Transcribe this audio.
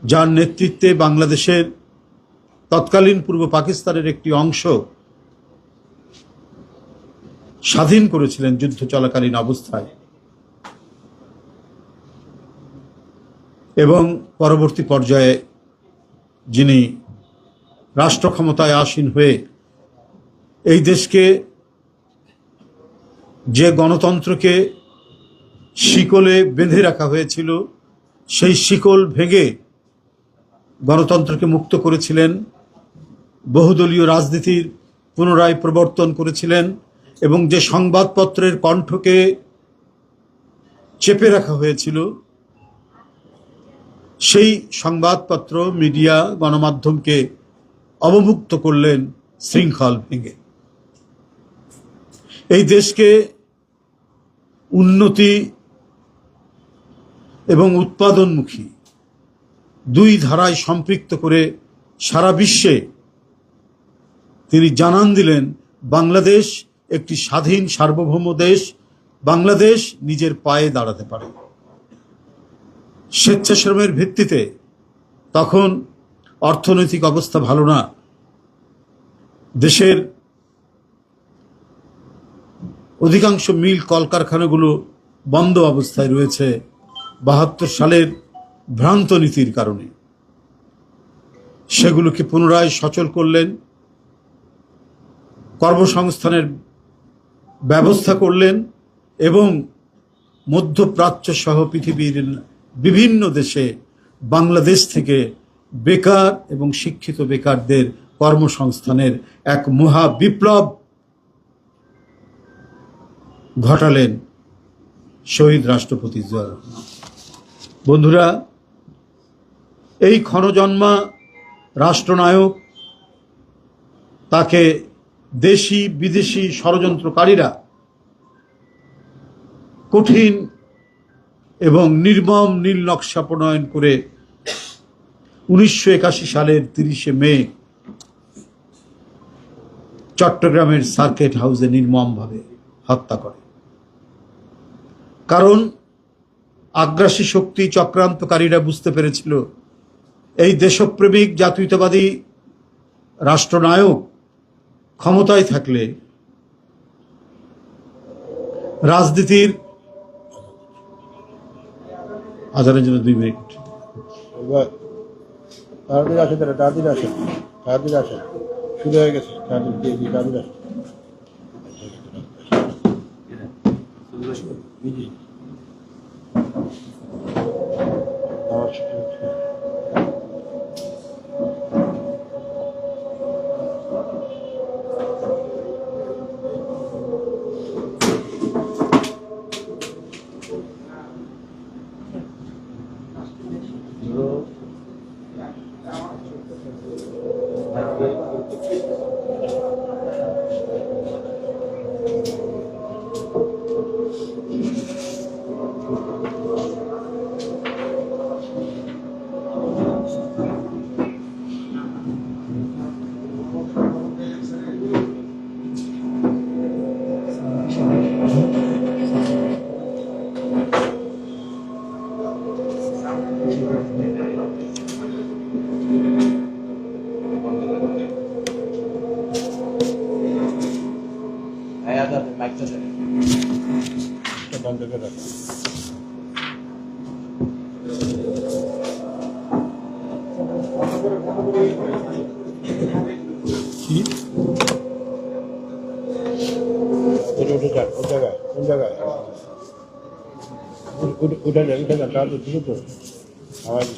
যার নেতৃত্বে বাংলাদেশের তৎকালীন পূর্ব পাকিস্তানের একটি অংশ স্বাধীন করেছিলেন যুদ্ধ চলাকালীন অবস্থায়, এবং পরবর্তী পর্যায়ে যিনি রাষ্ট্র ক্ষমতায় আসীন হয়ে এই দেশকে, যে গণতন্ত্রকে শিকলে বেঁধে রাখা হয়েছিল সেই শিকল ভেঙে গণতন্ত্রকে মুক্ত করেছিলেন, বহুদলীয় রাজনীতির পুনরায় প্রবর্তন করেছিলেন, এবং যে সংবাদপত্রের কণ্ঠকে চেপে রাখা হয়েছিল সেই সংবাদপত্র, মিডিয়া, গণমাধ্যমকে অবমুক্ত করলেন শৃঙ্খল ভেঙে। এই দেশকে উন্নতি এবং উৎপাদনমুখী দুই ধারায় সম্পৃক্ত করে সারা বিশ্বে তিনি জানান দিলেন বাংলাদেশ একটি স্বাধীন সার্বভৌম দেশ, বাংলাদেশ নিজের পায়ে দাঁড়াতে পারে। স্বেচ্ছাশ্রমের ভিত্তিতে, তখন অর্থনৈতিক অবস্থা ভালো না, দেশের অধিকাংশ মিল কলকারখানাগুলো বন্ধ অবস্থায় রয়েছে ৭২ সালের ভ্রান্ত নীতির কারণে। সেগুলোকে পুনরায় সচল করলেন, কর্মসংস্থানের ব্যবস্থা করলেন, এবং মধ্যপ্রাচ্য সহ পৃথিবীর বিভিন্ন দেশে বাংলাদেশ থেকে বেকার এবং শিক্ষিত বেকারদের কর্মসংস্থানের এক মহা বিপ্লব ঘটালেন শহীদ রাষ্ট্রপতি জিয়া রহমান। বন্ধুরা, এই ক্ষণজন্মা রাষ্ট্রনায়ক, তাকে দেশি বিদেশি ষড়যন্ত্রকারীরা কঠিন এবং নির্মম নীল নকশা প্রণয়ন করে ১৯৮১ সালের ৩০শে মে চট্টগ্রামের সার্কিট হাউসে নির্মমভাবে হত্যা করে। কারণ আগ্রাসী শক্তি চক্রান্তকারীরা বুঝতে পেরেছিল এই দেশপ্রেমিক জাতীয়তাবাদী রাষ্ট্রনায়ক ক্ষমতায় থাকলে রাজনীতির আজানের জন্য ২ মিনিট শুরু হয়ে গেছে। বন্ধ করে রাখো। উঠে যান, তাহলে দ্রুত আওয়াজ